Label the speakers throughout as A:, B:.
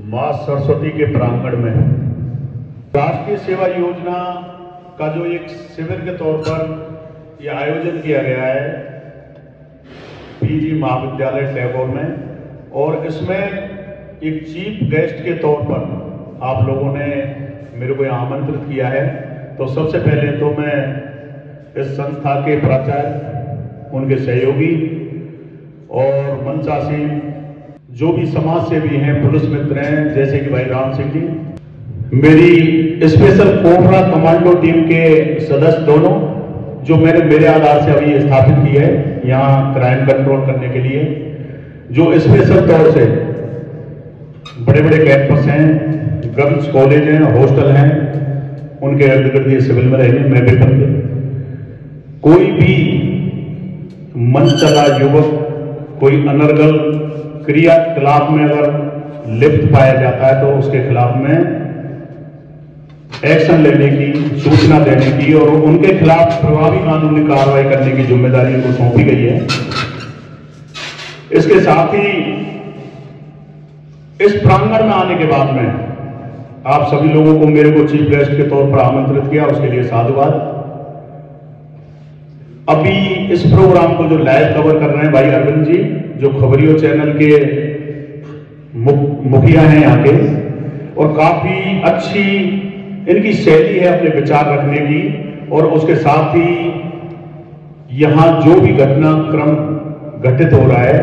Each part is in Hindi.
A: मां सरस्वती के प्रांगण में राष्ट्रीय सेवा योजना का जो एक शिविर के तौर पर यह आयोजन किया गया है पीजी महाविद्यालय टैगोर में, और इसमें एक चीफ गेस्ट के तौर पर आप लोगों ने मेरे को यहाँ आमंत्रित किया है। तो सबसे पहले तो मैं इस संस्था के प्राचार्य, उनके सहयोगी और मंचासीन जो भी समाज सेवी हैं, पुलिस मित्र हैं, जैसे कि भाई राम सिंह जी, मेरी स्पेशल कोबरा कमांडो टीम के सदस्य दोनों जो मैंने मेरे आधार से अभी स्थापित की है यहाँ क्राइम कंट्रोल करने के लिए, जो स्पेशल तौर से बड़े बड़े कैंपस हैं, गर्ल्स कॉलेज हैं, हॉस्टल हैं, उनके इर्द गिर्द ये सिविल में रहेंगे। मैं भी बन कोई भी मन चला युवक कोई अनर्गल क्रियाकलाप में अगर लिप्त पाया जाता है तो उसके खिलाफ में एक्शन लेने की, सूचना देने की और उनके खिलाफ प्रभावी कानूनी कार्रवाई करने की जिम्मेदारी उनको सौंपी गई है। इसके साथ ही इस प्रांगण में आने के बाद में आप सभी लोगों को मेरे को चीफ गेस्ट के तौर पर आमंत्रित किया, उसके लिए साधुवाद। अभी इस प्रोग्राम को जो लाइव कवर कर रहे हैं भाई अरविंद जी, जो खबरियों चैनल के मुखिया हैं यहाँ के, और काफी अच्छी इनकी शैली है अपने विचार रखने की, और उसके साथ ही यहाँ जो भी घटनाक्रम घटित हो रहा है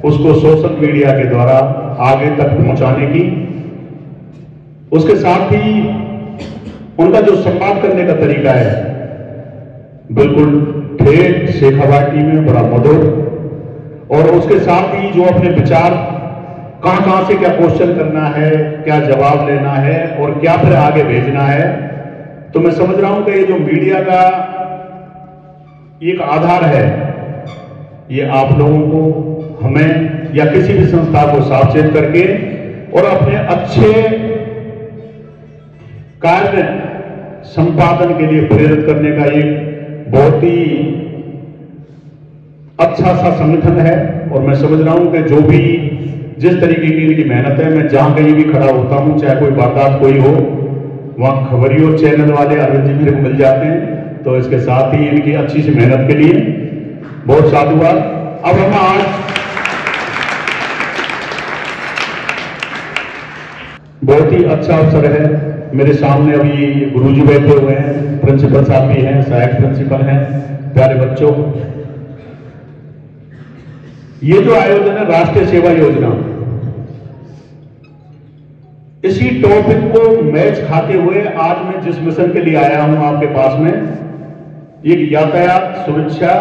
A: उसको सोशल मीडिया के द्वारा आगे तक पहुंचाने की, उसके साथ ही उनका जो संवाद करने का तरीका है बिल्कुल ठेठ शेखावाटी में बड़ा मधुर, और उसके साथ ही जो अपने विचार कहां से क्या क्वेश्चन करना है, क्या जवाब लेना है और क्या फिर आगे भेजना है। तो मैं समझ रहा हूं कि ये जो मीडिया का एक आधार है, ये आप लोगों को, हमें या किसी भी संस्था को सावचेत करके और अपने अच्छे कार्य संपादन के लिए प्रेरित करने का एक बहुत ही अच्छा सा संगठन है। और मैं समझ रहा हूं कि जो भी जिस तरीके की इनकी मेहनत है, मैं जहां कहीं भी खड़ा होता हूं, चाहे कोई वारदात कोई हो, वहां खबरियों चैनल वाले अरविंद जी मेरे को मिल जाते हैं। तो इसके साथ ही इनकी अच्छी सी मेहनत के लिए बहुत साधुवाद। अब हम आज बहुत ही अच्छा अवसर है, मेरे सामने अभी गुरुजी बैठे हुए हैं, प्रिंसिपल साहब भी हैं, सहायक प्रिंसिपल हैं, प्यारे बच्चों। ये जो आयोजन है राष्ट्रीय सेवा योजना, इसी टॉपिक को मैच खाते हुए आज मैं जिस मिशन के लिए आया हूं आपके पास में, एक यातायात सुरक्षा,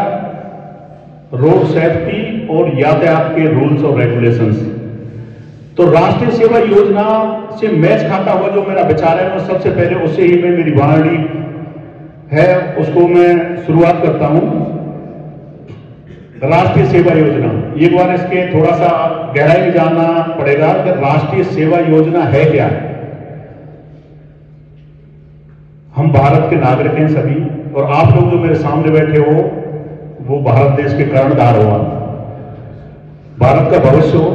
A: रोड सेफ्टी और यातायात के रूल्स और रेगुलेशंस। तो राष्ट्रीय सेवा योजना से मैच खाता हुआ जो मेरा विचार है, मैं सबसे पहले उससे ही मैं मेरी वाणी है उसको मैं शुरुआत करता हूं। राष्ट्रीय सेवा योजना, एक बार इसके थोड़ा सा गहराई में जानना पड़ेगा कि राष्ट्रीय सेवा योजना है क्या। हम भारत के नागरिक हैं सभी, और आप लोग जो मेरे सामने बैठे हो वो भारत देश के कर्णधार हो, भारत का भविष्य हो।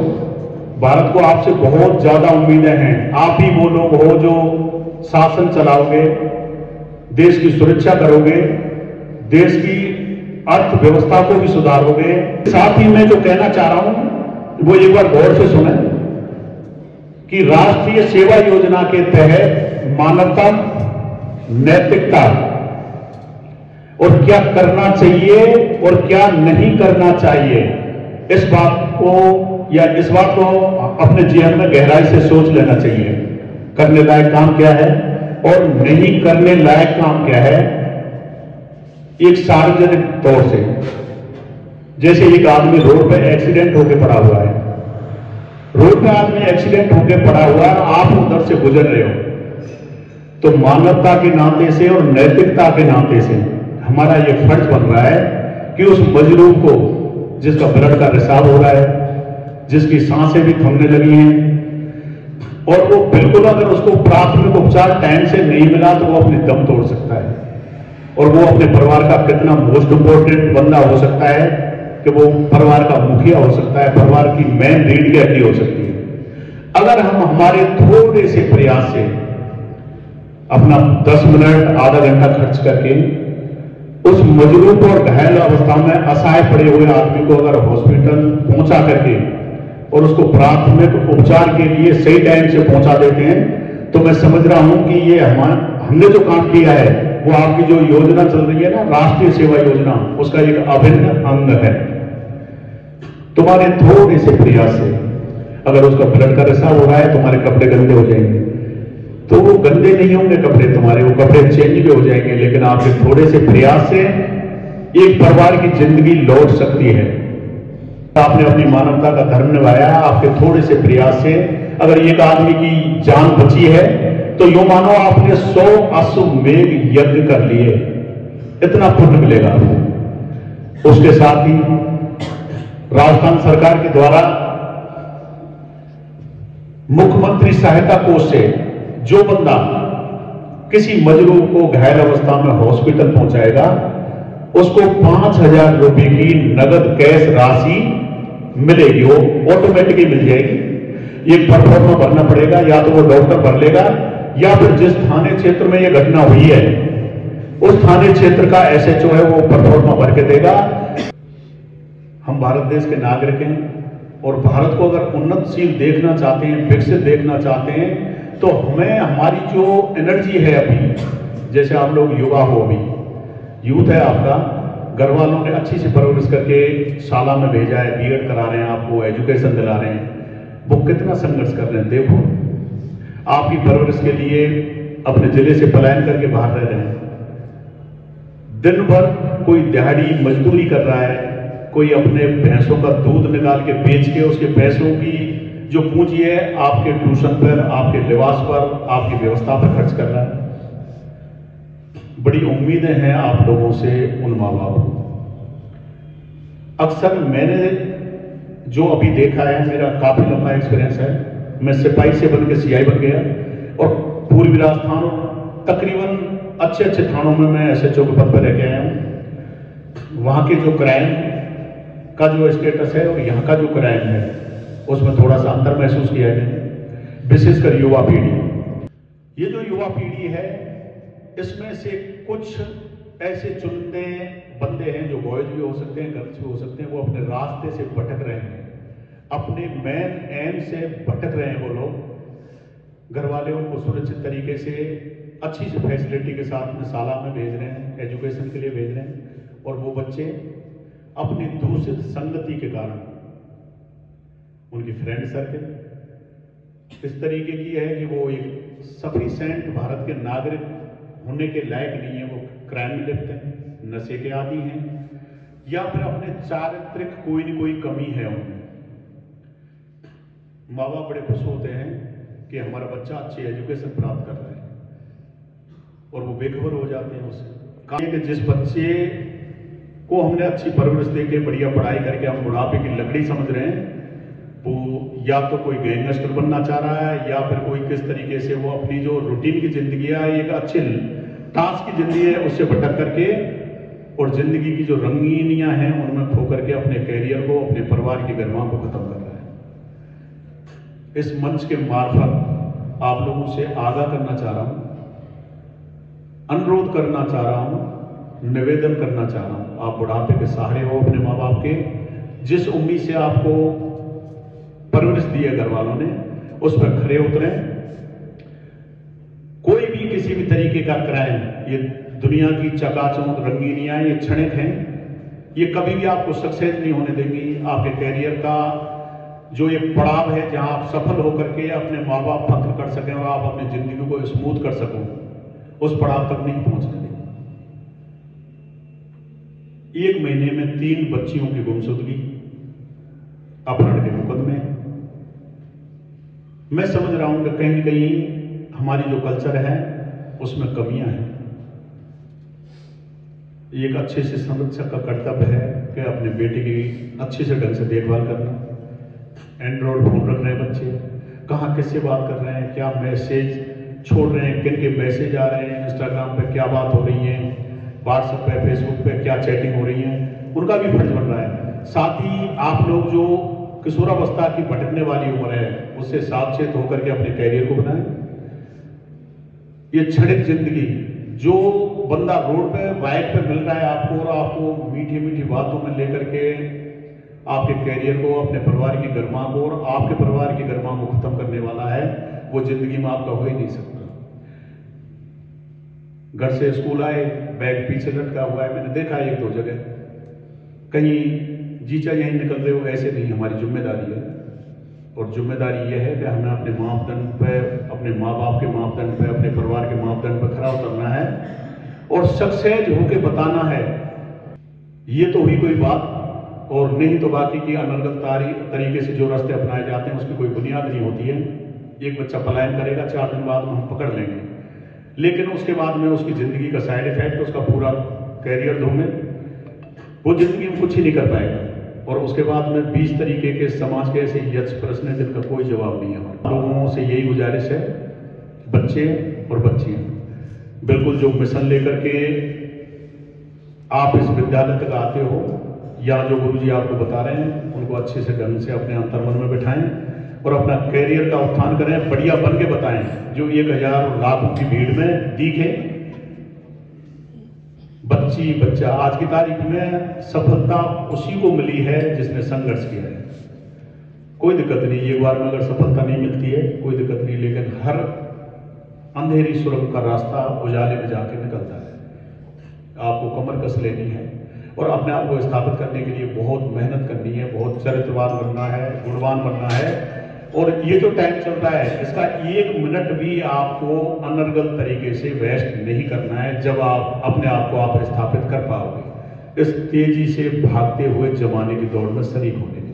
A: भारत को आपसे बहुत ज्यादा उम्मीदें हैं। आप ही वो लोग हो जो शासन चलाओगे, देश की सुरक्षा करोगे, देश की अर्थव्यवस्था को भी सुधारोगे। साथ ही मैं जो कहना चाह रहा हूं वो एक बार गौर से सुने कि राष्ट्रीय सेवा योजना के तहत मानवता, नैतिकता और क्या करना चाहिए और क्या नहीं करना चाहिए, इस बात को अपने जीवन में गहराई से सोच लेना चाहिए। करने लायक काम क्या है और नहीं करने लायक काम क्या है। एक सार्वजनिक तौर से, जैसे एक आदमी रोड पे एक्सीडेंट होकर पड़ा हुआ है, रोड पे आदमी एक्सीडेंट होकर पड़ा हुआ है, आप उधर से गुजर रहे हो, तो मानवता के नाते से और नैतिकता के नाते से हमारा यह फर्ज बन रहा है कि उस मजलूम को, जिसका ब्लड का रिसाव हो रहा है, जिसकी सांसें भी थमने लगी हैं, और वो बिल्कुल अगर उसको प्राथमिक उपचार टाइम से नहीं मिला तो वो अपने दम तोड़ सकता है, और वो अपने परिवार का कितना मोस्ट इंपोर्टेंट बंदा हो सकता है कि वो परिवार का मुखिया हो सकता है, परिवार की मेन रीढ़ की हड्डी हो सकती है। अगर हम हमारे थोड़े से प्रयास से अपना 10 मिनट आधा घंटा खर्च करके उस मजरूब और घायल अवस्था में असहाय पड़े हुए आदमी को अगर हॉस्पिटल पहुंचा करके और उसको प्राथमिक उपचार के लिए सही टाइम से पहुंचा देते हैं, तो मैं समझ रहा हूं कि ये हमने जो काम किया है वो आपकी जो योजना चल रही है ना, राष्ट्रीय सेवा योजना, उसका एक अभिन्न अंग है। तुम्हारे थोड़े से प्रयास से अगर उसका ब्लड का रिसाव हो रहा है, तुम्हारे कपड़े गंदे हो जाएंगे, तो वो गंदे नहीं होंगे कपड़े तुम्हारे, वो कपड़े चेंज भी हो जाएंगे, लेकिन आपके थोड़े से प्रयास से एक परिवार की जिंदगी लौट सकती है। आपने अपनी मानवता का धर्म निभाया, आपके थोड़े से प्रयास से अगर एक आदमी की जान बची है, तो यूं मानो आपने 100 अश्वमेध यज्ञ कर लिए, इतना पुण्य मिलेगा आपको। उसके साथ ही राजस्थान सरकार के द्वारा मुख्यमंत्री सहायता कोष से जो बंदा किसी मजरूब को घायल अवस्था में हॉस्पिटल पहुंचाएगा, उसको 5,000 रुपए की नगद कैश राशि मिलेगी, वो ऑटोमेटिकली मिल जाएगी। एक परफॉर्मा भरना पड़ेगा, या तो वो डॉक्टर भर लेगा, या फिर जिस थाने क्षेत्र में यह घटना हुई है उस थाने क्षेत्र का एसएचओ है, वो परफॉर्मा भर के देगा। हम भारत देश के नागरिक हैं और भारत को अगर उन्नतशील देखना चाहते हैं, विकसित देखना चाहते हैं, तो हमें हमारी जो एनर्जी है अभी, जैसे आप लोग युवा हो, अभी यूथ है आपका, घर वालों ने अच्छी सी परवरिश करके शाला में भेजा है, बीएड करा रहे हैं, आपको एजुकेशन दिला रहे हैं, वो कितना संघर्ष कर रहे हैं। देखो, आपकी परवरिश के लिए अपने जिले से पलायन करके बाहर रह रहे हैं, दिन भर कोई दिहाड़ी मजदूरी कर रहा है, कोई अपने भैंसों का दूध निकाल के बेच के उसके पैसों की जो पूंजी है आपके ट्यूशन पर, आपके लिबास पर, आपकी व्यवस्था पर खर्च कर रहा है। बड़ी उम्मीदें हैं आप लोगों से उन माँ बाप को। अक्सर मैंने जो अभी देखा है, मेरा काफी लंबा एक्सपीरियंस है, मैं सिपाही से बन के सीआई बन गया और पूर्वी राजस्थान और तकरीबन अच्छे अच्छे थानों में मैं एसएचओ के पद पर रह के आया हूं। वहां के जो क्राइम का जो स्टेटस है और यहाँ का जो क्राइम है, उसमें थोड़ा सा अंतर महसूस किया है, विशेषकर युवा पीढ़ी। ये जो युवा पीढ़ी है, इसमें से कुछ ऐसे चुनिंदे बंदे हैं जो बॉयज भी हो सकते हैं, गर्ल्स भी हो सकते हैं, वो अपने रास्ते से भटक रहे हैं, अपने मेन एम से भटक रहे हैं। वो लोग घर वाले उनको सुरक्षित तरीके से अच्छी सी फैसिलिटी के साथ में शाला में भेज रहे हैं, एजुकेशन के लिए भेज रहे हैं, और वो बच्चे अपनी दूषित संगति के कारण, उनकी फ्रेंड सर्किल इस तरीके की है कि वो एक सफिशिएंट भारत के नागरिक होने के लायक नहीं है, वो क्राइम में लिप्त हैं, नशे के आदी हैं, या फिर अपने चारित्रिक कोई न कोई कमी है उनमें। माँ बाप बड़े खुश होते हैं कि हमारा बच्चा अच्छी एजुकेशन प्राप्त कर रहा है, और वो बेखबर हो जाते हैं उससे कि जिस बच्चे को हमने अच्छी परवरिश देके बढ़िया पढ़ाई करके हम बुढ़ापे की लकड़ी समझ रहे हैं, वो या तो कोई गैंगस्टर बनना चाह रहा है, या फिर कोई किस तरीके से वो अपनी जो रूटीन की जिंदगी है, एक अच्छे टास्क की जिंदगी है, उससे भटक करके और जिंदगी की जो रंगीनियां हैं उनमें खो करके अपने कैरियर को, अपने परिवार की गरिमा को खत्म कर रहा है। इस मंच के मार्फत आप लोगों से आगाह करना चाह रहा हूं, अनुरोध करना चाह रहा हूं, निवेदन करना चाह रहा हूं, आप बुढ़ापे के सहारे हो अपने माँ बाप के, जिस उम्मीद से आपको परवरिश दी है घर वालों ने, उस पर खरे उतरे। कोई भी किसी भी तरीके का क्राइम, ये दुनिया की चकाचौंध रंगीनियां, ये क्षणिक हैं, ये कभी भी आपको सक्सेस नहीं होने देंगी। आपके कैरियर का जो एक पड़ाव है जहां आप सफल होकर के अपने माँ बाप फख्र कर सकें और आप अपनी जिंदगी को स्मूथ कर सको, उस पड़ाव तक नहीं पहुंचने देंगे। 1 महीने में 3 बच्चियों की गुमशुदगी, अपहरण के मुकदमे। मैं समझ रहा हूं कि कहीं न कहीं हमारी जो कल्चर है उसमें कमियां हैं। एक अच्छे से संरक्षक का कर्तव्य है कि अपने बेटे की अच्छे से ढंग से देखभाल करना। एंड्रॉइड फोन रख रहे हैं बच्चे, कहाँ किससे बात कर रहे हैं, क्या मैसेज छोड़ रहे हैं, किन के मैसेज आ रहे हैं, इंस्टाग्राम पे क्या बात हो रही है, व्हाट्सएप पे, फेसबुक पे क्या चैटिंग हो रही है, उनका भी फर्ज बन रहा है। साथ ही आप लोग जो किशोरावस्था की भटकने वाली उम्र है, उससे सावचेत होकर के अपने कैरियर को बनाएं। ये क्षणिक जिंदगी, जो बंदा रोड पे बाइक पे मिल रहा है आपको और आपको मीठी मीठी बातों में लेकर के आपके कैरियर को, अपने परिवार की गरिमा को और आपके परिवार की गरिमा को खत्म करने वाला है, वो जिंदगी में आपका हो ही नहीं सकता। घर से स्कूल आए, बैग पीछे लटका हुआ है, मैंने देखा एक दो जगह, कहीं जीचा यहीं निकल रहे हो, ऐसे नहीं। हमारी जिम्मेदारी है, और जिम्मेदारी यह है कि हमें अपने मापदंड पे, अपने माँ बाप के मापदंड पे, अपने परिवार के मापदंड पे खड़ा उतरना है और सक्सेस होके बताना है। ये तो हुई कोई बात, और नहीं तो बाकी की अनर्गल तरीके से जो रास्ते अपनाए जाते हैं उसकी कोई बुनियाद नहीं होती है। एक बच्चा पलायन करेगा, 4 दिन बाद में हम पकड़ लेंगे, लेकिन उसके बाद में उसकी जिंदगी का साइड इफेक्ट, उसका पूरा कैरियर धूमे, वो जिंदगी में कुछ ही नहीं कर पाएगा। और उसके बाद में 20 तरीके के समाज के ऐसे यक्ष प्रश्न है जिनका कोई जवाब नहीं है। हमारे लोगों से यही गुजारिश है, बच्चे और बच्चियां, बिल्कुल जो मिशन लेकर के आप इस विद्यालय तक आते हो, या जो गुरुजी आपको बता रहे हैं, उनको अच्छे से ढंग से अपने अंतर्मन में बिठाएं और अपना कैरियर का उत्थान करें, बढ़िया बन के बताएं, जो 1000 और लाखों की भीड़ में दिखे। बच्ची बच्चा आज की तारीख में सफलता उसी को मिली है जिसने संघर्ष किया है। कोई दिक्कत नहीं, एक बार में अगर सफलता नहीं मिलती है कोई दिक्कत नहीं, लेकिन हर अंधेरी सुरंग का रास्ता उजाले में जाके निकलता है। आपको कमर कस लेनी है और अपने आप को स्थापित करने के लिए बहुत मेहनत करनी है, बहुत चरित्रवान बनना है, गुणवान बनना है। और ये जो टाइम चल रहा है, इसका 1 मिनट भी आपको अनर्गल तरीके से वेस्ट नहीं करना है, जब आप अपने आप को आप स्थापित कर पाओगे। इस तेजी से भागते हुए जमाने की दौड़ में शरीक होने